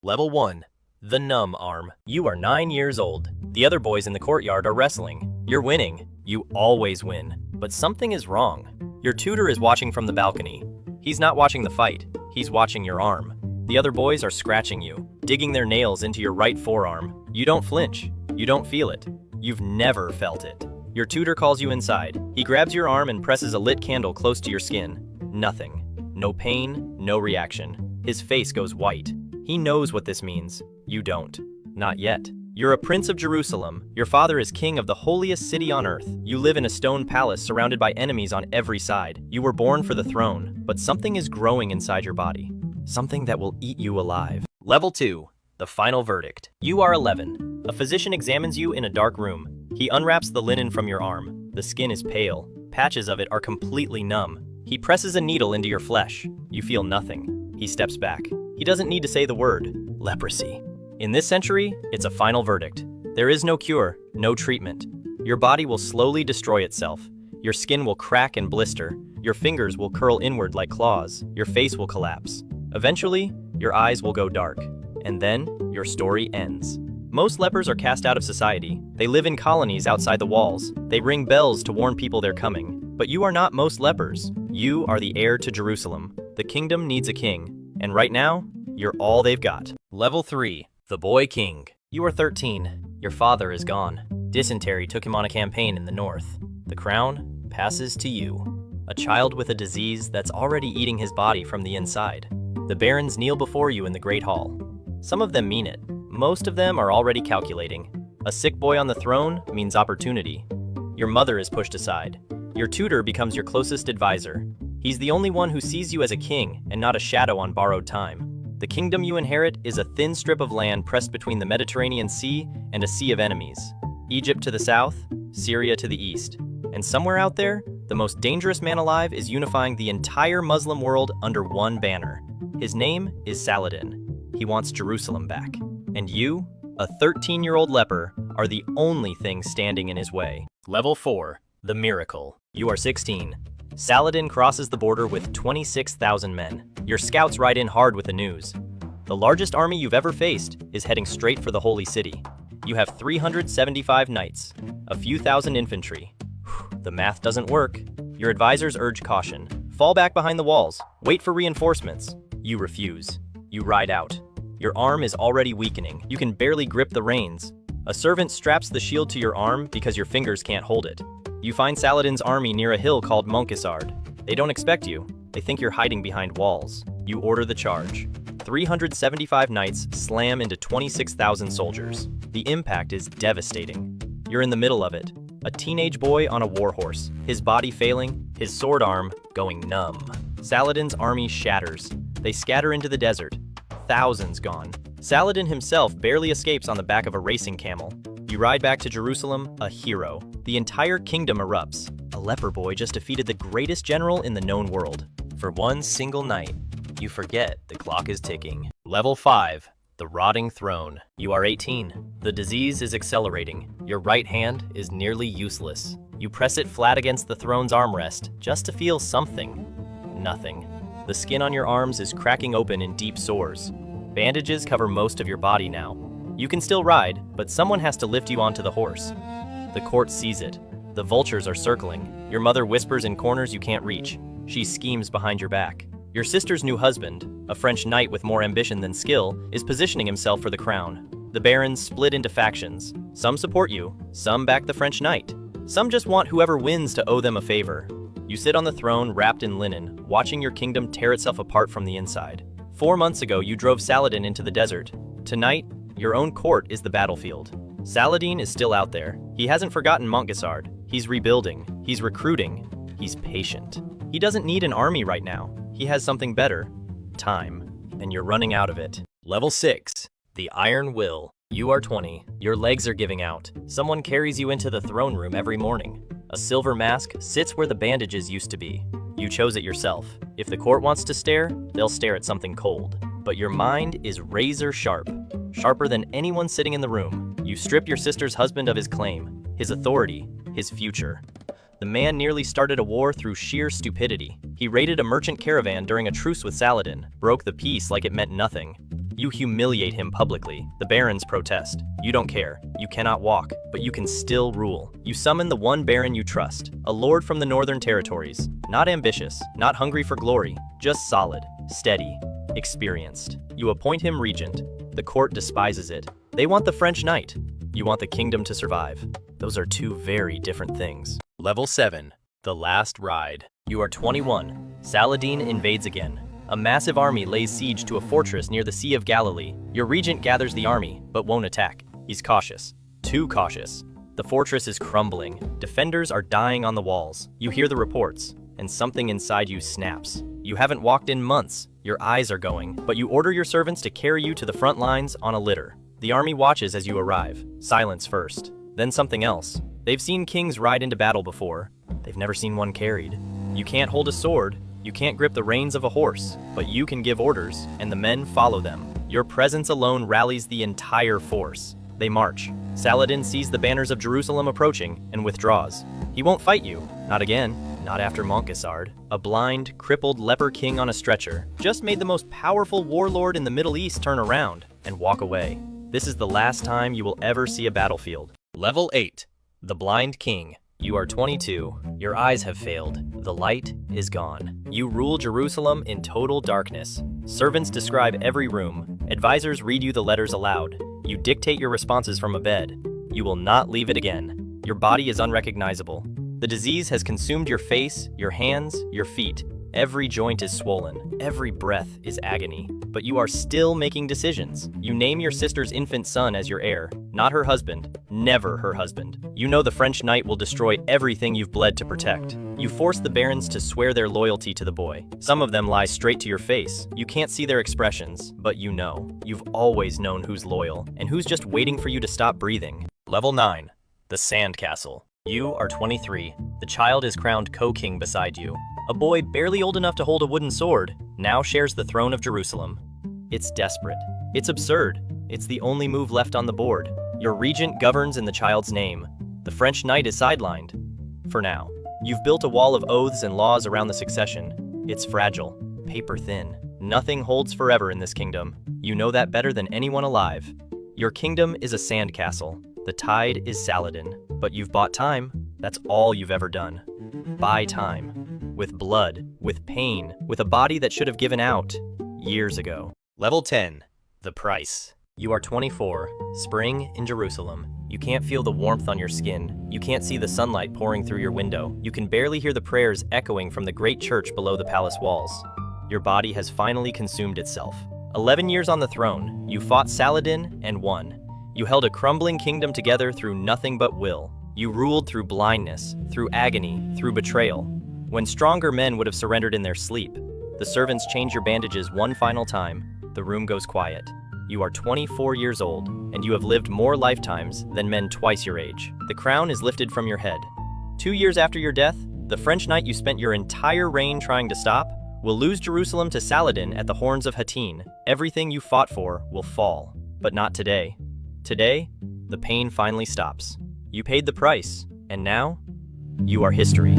Level 1. The Numb Arm. You are 9 years old. The other boys in the courtyard are wrestling. You're winning. You always win. But something is wrong. Your tutor is watching from the balcony. He's not watching the fight. He's watching your arm. The other boys are scratching you, digging their nails into your right forearm. You don't flinch. You don't feel it. You've never felt it. Your tutor calls you inside. He grabs your arm and presses a lit candle close to your skin. Nothing. No pain, no reaction. His face goes white. He knows what this means. You don't. Not yet. You're a prince of Jerusalem. Your father is king of the holiest city on earth. You live in a stone palace surrounded by enemies on every side. You were born for the throne, but something is growing inside your body. Something that will eat you alive. Level 2. The Final Verdict. You are 11. A physician examines you in a dark room. He unwraps the linen from your arm. The skin is pale. Patches of it are completely numb. He presses a needle into your flesh. You feel nothing. He steps back. He doesn't need to say the word, leprosy. In this century, it's a final verdict. There is no cure, no treatment. Your body will slowly destroy itself. Your skin will crack and blister. Your fingers will curl inward like claws. Your face will collapse. Eventually, your eyes will go dark. And then, your story ends. Most lepers are cast out of society. They live in colonies outside the walls. They ring bells to warn people they're coming. But you are not most lepers. You are the heir to Jerusalem. The kingdom needs a king. And right now, you're all they've got. Level 3. The Boy King. You are 13. Your father is gone. Dysentery took him on a campaign in the north. The crown passes to you. A child with a disease that's already eating his body from the inside. The barons kneel before you in the Great Hall. Some of them mean it. Most of them are already calculating. A sick boy on the throne means opportunity. Your mother is pushed aside. Your tutor becomes your closest advisor. He's the only one who sees you as a king and not a shadow on borrowed time. The kingdom you inherit is a thin strip of land pressed between the Mediterranean Sea and a sea of enemies. Egypt to the south, Syria to the east. And somewhere out there, the most dangerous man alive is unifying the entire Muslim world under one banner. His name is Saladin. He wants Jerusalem back. And you, a 13-year-old leper, are the only thing standing in his way. Level 4. The Miracle. You are 16. Saladin crosses the border with 26,000 men. Your scouts ride in hard with the news. The largest army you've ever faced is heading straight for the Holy City. You have 375 knights, a few thousand infantry. The math doesn't work. Your advisors urge caution. Fall back behind the walls. Wait for reinforcements. You refuse. You ride out. Your arm is already weakening. You can barely grip the reins. A servant straps the shield to your arm because your fingers can't hold it. You find Saladin's army near a hill called Monkesard. They don't expect you. They think you're hiding behind walls. You order the charge. 375 knights slam into 26,000 soldiers. The impact is devastating. You're in the middle of it. A teenage boy on a war horse, his body failing, his sword arm going numb. Saladin's army shatters. They scatter into the desert. Thousands gone. Saladin himself barely escapes on the back of a racing camel. You ride back to Jerusalem, a hero. The entire kingdom erupts. A leper boy just defeated the greatest general in the known world. For one single night, you forget the clock is ticking. Level 5. The Rotting Throne. You are 18. The disease is accelerating. Your right hand is nearly useless. You press it flat against the throne's armrest just to feel something. Nothing. The skin on your arms is cracking open in deep sores. Bandages cover most of your body now. You can still ride, but someone has to lift you onto the horse. The court sees it. The vultures are circling. Your mother whispers in corners you can't reach. She schemes behind your back. Your sister's new husband, a French knight with more ambition than skill, is positioning himself for the crown. The barons split into factions. Some support you, some back the French knight. Some just want whoever wins to owe them a favor. You sit on the throne wrapped in linen, watching your kingdom tear itself apart from the inside. 4 months ago, you drove Saladin into the desert. Tonight, your own court is the battlefield. Saladin is still out there. He hasn't forgotten Montgesard. He's rebuilding. He's recruiting. He's patient. He doesn't need an army right now. He has something better. Time. And you're running out of it. Level 6. The Iron Will. You are 20. Your legs are giving out. Someone carries you into the throne room every morning. A silver mask sits where the bandages used to be. You chose it yourself. If the court wants to stare, they'll stare at something cold. But your mind is razor sharp. Sharper than anyone sitting in the room. You strip your sister's husband of his claim, his authority, his future. The man nearly started a war through sheer stupidity. He raided a merchant caravan during a truce with Saladin, broke the peace like it meant nothing. You humiliate him publicly. The barons protest. You don't care. You cannot walk, but you can still rule. You summon the one baron you trust, a lord from the northern territories. Not ambitious, not hungry for glory, just solid, steady, experienced. You appoint him regent. The court despises it. They want the French knight. You want the kingdom to survive. Those are two very different things. Level 7. The Last Ride. You are 21. Saladin invades again. A massive army lays siege to a fortress near the Sea of Galilee. Your regent gathers the army, but won't attack. He's cautious. Too cautious. The fortress is crumbling. Defenders are dying on the walls. You hear the reports, and something inside you snaps. You haven't walked in months. Your eyes are going, but you order your servants to carry you to the front lines on a litter. The army watches as you arrive. Silence first. Then something else. They've seen kings ride into battle before. They've never seen one carried. You can't hold a sword. You can't grip the reins of a horse, but you can give orders, and the men follow them. Your presence alone rallies the entire force. They march. Saladin sees the banners of Jerusalem approaching and withdraws. He won't fight you. Not again. Not after Monkesard. A blind, crippled leper king on a stretcher just made the most powerful warlord in the Middle East turn around and walk away. This is the last time you will ever see a battlefield. Level 8. The Blind King. You are 22. Your eyes have failed. The light is gone. You rule Jerusalem in total darkness. Servants describe every room. Advisors read you the letters aloud. You dictate your responses from a bed. You will not leave it again. Your body is unrecognizable. The disease has consumed your face, your hands, your feet. Every joint is swollen. Every breath is agony. But you are still making decisions. You name your sister's infant son as your heir. Not her husband. Never her husband. You know the French knight will destroy everything you've bled to protect. You force the barons to swear their loyalty to the boy. Some of them lie straight to your face. You can't see their expressions, but you know. You've always known who's loyal and who's just waiting for you to stop breathing. Level 9. The Sandcastle. You are 23. The child is crowned co-king beside you. A boy barely old enough to hold a wooden sword now shares the throne of Jerusalem. It's desperate. It's absurd. It's the only move left on the board. Your regent governs in the child's name. The French knight is sidelined. For now. You've built a wall of oaths and laws around the succession. It's fragile, paper thin. Nothing holds forever in this kingdom. You know that better than anyone alive. Your kingdom is a sandcastle. The tide is Saladin. But you've bought time. That's all you've ever done. Buy time. With blood, with pain, with a body that should have given out years ago. Level 10. The Price. You are 24. Spring in Jerusalem. You can't feel the warmth on your skin. You can't see the sunlight pouring through your window. You can barely hear the prayers echoing from the great church below the palace walls. Your body has finally consumed itself. 11 years on the throne, you fought Saladin and won. You held a crumbling kingdom together through nothing but will. You ruled through blindness, through agony, through betrayal. When stronger men would have surrendered in their sleep, the servants change your bandages one final time. The room goes quiet. You are 24 years old, and you have lived more lifetimes than men twice your age. The crown is lifted from your head. 2 years after your death, the French knight you spent your entire reign trying to stop will lose Jerusalem to Saladin at the horns of Hattin. Everything you fought for will fall, but not today. Today, the pain finally stops. You paid the price, and now, you are history.